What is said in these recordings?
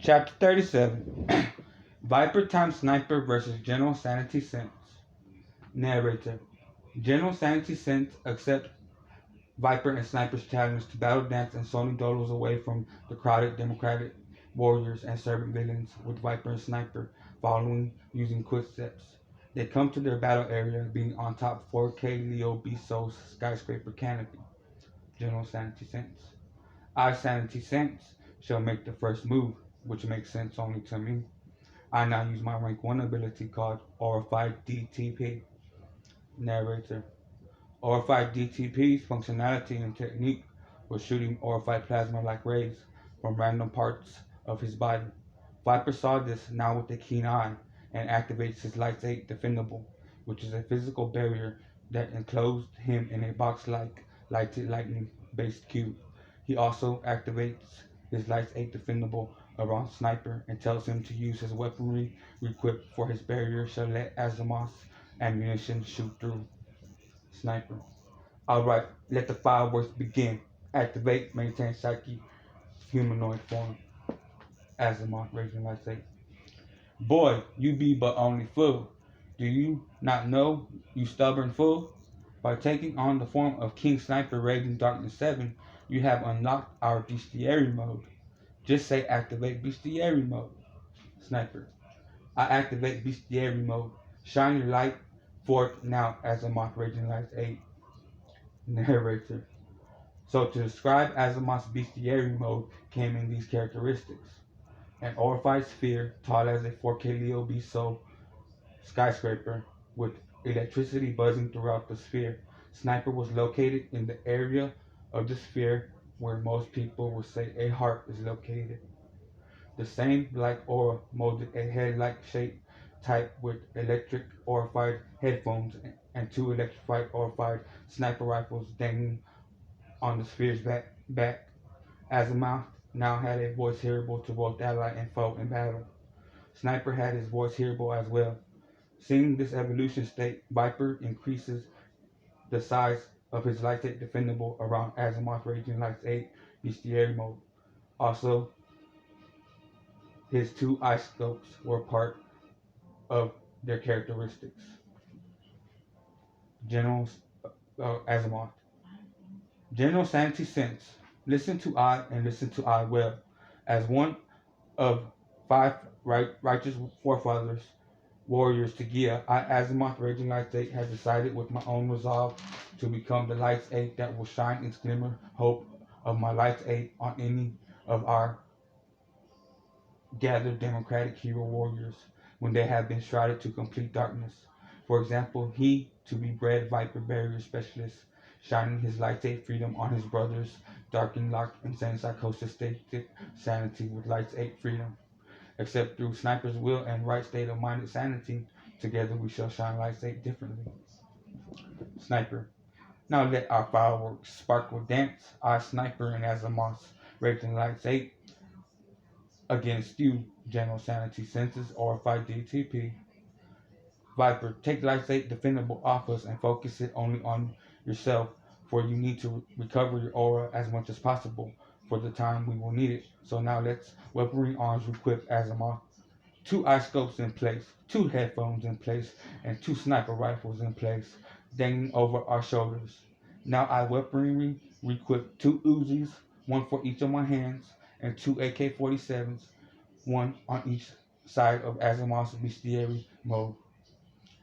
Chapter 37 Viper times Sniper versus General Sanity Sense. Narrator General Sanity Sense accepts Viper and Sniper's challenge to battle dance and slowly dawdles away from the crowded Democratic warriors and servant villains with Viper and Sniper following using quick steps. They come to their battle area being on top 4K Leo Biso's skyscraper canopy. General Sanity Sense. I, Sanity Sense, shall make the first move, which makes sense only to me. I now use my rank 1 ability called Aurified DTP. Narrator Aurified DTP's functionality and technique was shooting aurified plasma like rays from random parts of his body. Viper saw this now with a keen eye and activates his Light 8 Defendable, which is a physical barrier that enclosed him in a box-like lighted lightning-based cube. He also activates his Light 8 Defendable around Sniper and tells him to use his weaponry equipped for his barrier shall let Asimov's ammunition shoot through. Sniper. Alright, let the fireworks begin. Activate, maintain psyche, humanoid form. Asimov, raising light 8. Boy, you be but only fool. Do you not know, you stubborn fool? By taking on the form of King Sniper Raging Darkness 7, you have unlocked our bestiary mode. Just say activate bestiary mode. Sniper. I activate bestiary mode. Shine your light forth now Asimov Raging Light 8. Narrator. So to describe Asimov's bestiary mode came in these characteristics. An aurified sphere tall as a 4K Leo Biso skyscraper with electricity buzzing throughout the sphere. Sniper was located in the area of the sphere where most people would say a heart is located. The same like aura molded a head-like shape type with electric aurified headphones and two electrified aurified sniper rifles dangling on the sphere's back. Asimov now had a voice hearable to both ally and foe in battle. Sniper had his voice hearable as well. Seeing this evolution state, Viper increases the size of his Light 8 Defendable around Asimov Raging Light 8 bestiary mode. Also, his two eye scopes were part of their characteristics. General Asimov. General Sanity Sense. Listen to I and listen to I well. As one of 5 righteous forefathers, warriors to Gia, I, Asimov Raging Light 8, have decided with my own resolve to become the Light 8 that will shine its glimmer hope of my Light 8 on any of our gathered democratic hero warriors when they have been shrouded to complete darkness. For example, he to be bred Viper Barrier Specialist, shining his Light 8 freedom on his brothers, darkened locked insane psychosis stated sanity with Light 8 freedom. Except through Sniper's will and right state of minded sanity, together we shall shine Light 8 differently. Sniper. Now let our fireworks sparkle dance, our Sniper and Asimov's Raging Light 8 against you, General Sanity Senses, Aurified DTP. Viper, take Light 8 Defendable off us and focus it only on yourself, for you need to recover your aura as much as possible for the time we will need it. So now let's weaponry arms equip Asimov. 2 eye scopes in place, 2 headphones in place, and 2 sniper rifles in place, dangling over our shoulders. Now I weaponry equip 2 Uzis, 1 for each of my hands, and 2 AK-47s, 1 on each side of Asimov's bestiary mode.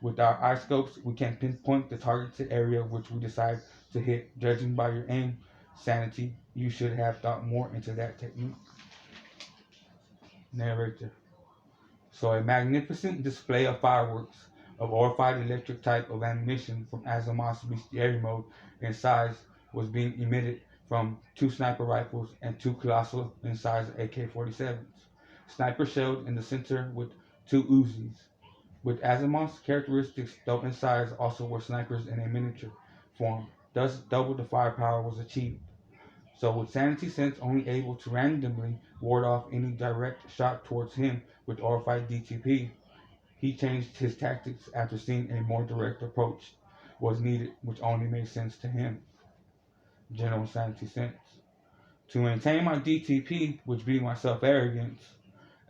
With our eye scopes, we can pinpoint the targeted area which we decide to hit. Judging by your aim, Sanity, you should have thought more into that technique. Narrator. So a magnificent display of fireworks of aurified electric type of ammunition from Asimov's bestiary mode in size was being emitted from 2 sniper rifles and 2 colossal in size AK-47s. Sniper shelled in the center with 2 Uzis. With Asimov's characteristics, though in size, also were snipers in a miniature form. Thus, double the firepower was achieved. So with Sanity Sense only able to randomly ward off any direct shot towards him with Aurified DTP, he changed his tactics after seeing a more direct approach was needed, which only made sense to him. General Sanity Sense. To maintain my DTP, which be my self-arrogance,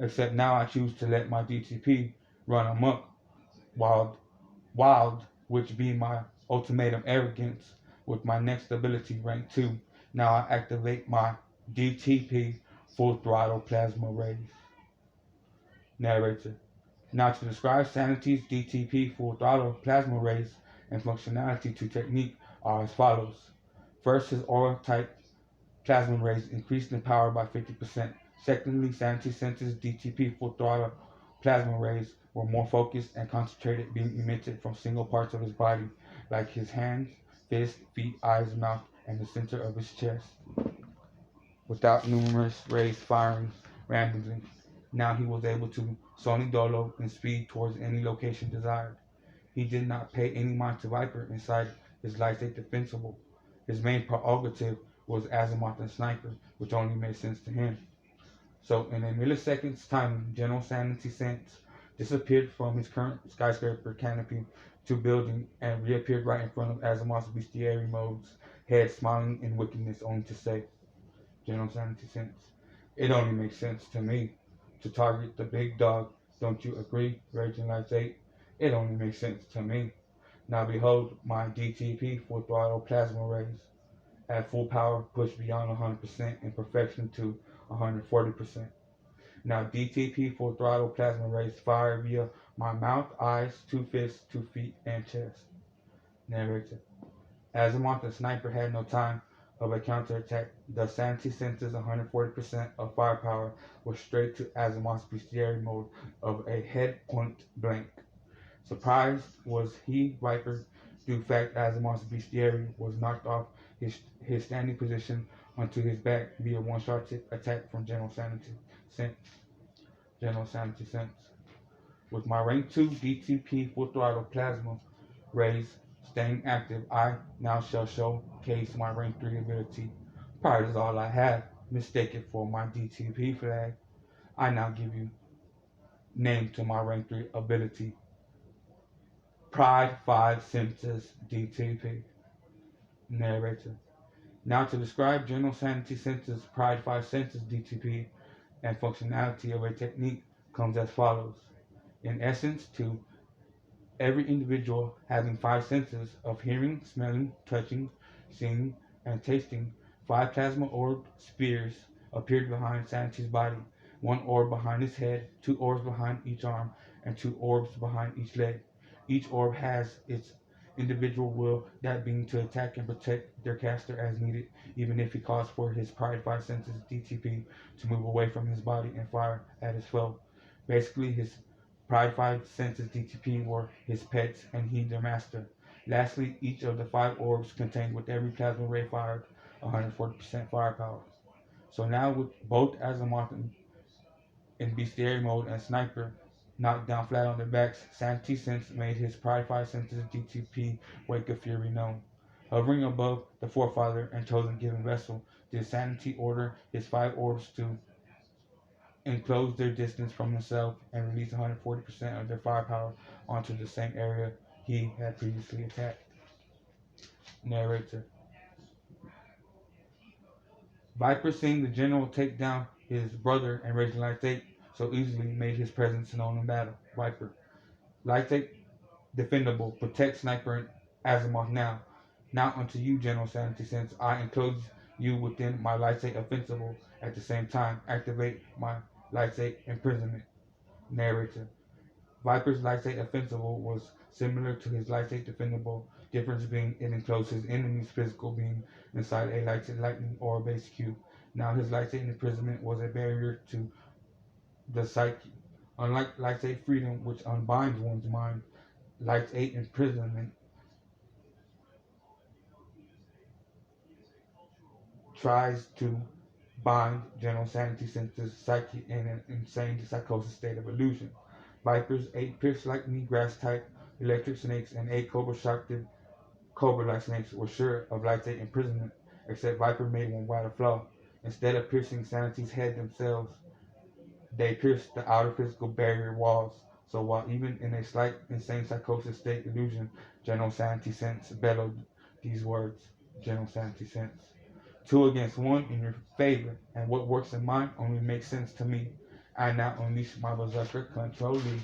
Except now I choose to let my DTP run amok, wild, which be my ultimatum arrogance with my next ability rank 2. Now I activate my DTP full throttle plasma rays. Narrator. Now to describe Sanity's DTP full throttle plasma rays and functionality to technique are as follows. First, his aura type plasma rays increased in power by 50%. Secondly, Sanity Sense's DTP full throttle plasma rays were more focused and concentrated, being emitted from single parts of his body, like his hands, fists, feet, eyes, mouth, and the center of his chest, without numerous rays firing randomly. Now he was able to Sony Dolo and speed towards any location desired. He did not pay any mind to Viper inside his light state defensible. His main prerogative was Azimuth and Sniper, which only made sense to him. So in a millisecond's time, General Sanity Sense disappeared from his current skyscraper canopy to building and reappeared right in front of Azimuth's bestiary mode's head, smiling in wickedness, only to say, General Sanity Sense, it only makes sense to me to target the big dog. Don't you agree, Raging Lights 8? It only makes sense to me. Now behold my DTP full throttle plasma rays at full power, pushed beyond 100% in perfection to 140%. Now DTP full throttle plasma rays fire via my mouth, eyes, 2 fists, 2 feet, and chest. Narrator. Azimuth and Sniper had no time of a counterattack. The Sanity Sense's 140% of firepower was straight to Azimuth's bestiary mode of a head point blank. Surprised was he, Viper, due fact Azimuth's bestiary was knocked off his standing position onto his back via one-shot attack from General Sanity Sense. General Sanity Sense. With my rank 2 DTP full throttle plasma rays staying active, I now shall showcase my rank 3 ability. Pride is all I have. Mistake it for my DTP flag. I now give you name to my rank 3 ability. Pride 5 Senses DTP. Narrator. Now to describe General Sanity Senses Pride 5 Senses DTP and functionality of a technique comes as follows. In essence, to every individual having 5 senses of hearing, smelling, touching, seeing, and tasting, 5 plasma orb spheres appeared behind Sanity's body, 1 orb behind his head, 2 orbs behind each arm, and 2 orbs behind each leg. Each orb has its individual will, that being to attack and protect their caster as needed, even if he calls for his Pride 5 Senses DTP to move away from his body and fire at his foe. Basically, his Pride 5 Senses DTP were his pets and he their master. Lastly, each of the 5 orbs contained with every plasma ray fired 140% firepower. So now with both Azimuth in bestiary mode and Sniper knocked down flat on their backs, Sanity Sense made his Pride 5 Senses DTP Wake of Fury known. Hovering above the Forefather and Chosen Given Vessel, did Sanity order his 5 orbs to enclose their distance from himself and release 140% of their firepower onto the same area he had previously attacked. Narrator. Viper, seeing the general take down his brother and Raging Light 8 so easily, made his presence known in battle. Viper. Light 8 defendable, protect Sniper and Azimuth now. Now unto you, General Sanity Sense, I enclose you within my Light 8 offensible. At the same time, activate my Light 8 imprisonment. Narrator. Viper's Light 8 offensible was similar to his Light 8 defendable, difference being it enclosed his enemy's physical being inside a Light 8 lightning or base cube. Now his Light 8 imprisonment was a barrier to the psyche. Unlike Light 8 freedom, which unbinds one's mind, Light 8 imprisonment tries to bind General Sanity Sense's psyche in an insane psychosis state of illusion. Vipers, 8 pierce-like-me grass-type electric snakes, and 8 cobra-shocted cobra-like snakes were sure of Light 8 imprisonment, except Viper made one wider flaw. Instead of piercing Sanity's head themselves, they pierced the outer physical barrier walls. So while even in a slight insane psychosis state illusion, General Sanity Sense bellowed these words. General Sanity Sense. 2 against 1 in your favor, and what works in mine only makes sense to me. I now unleash my berserker control Lee.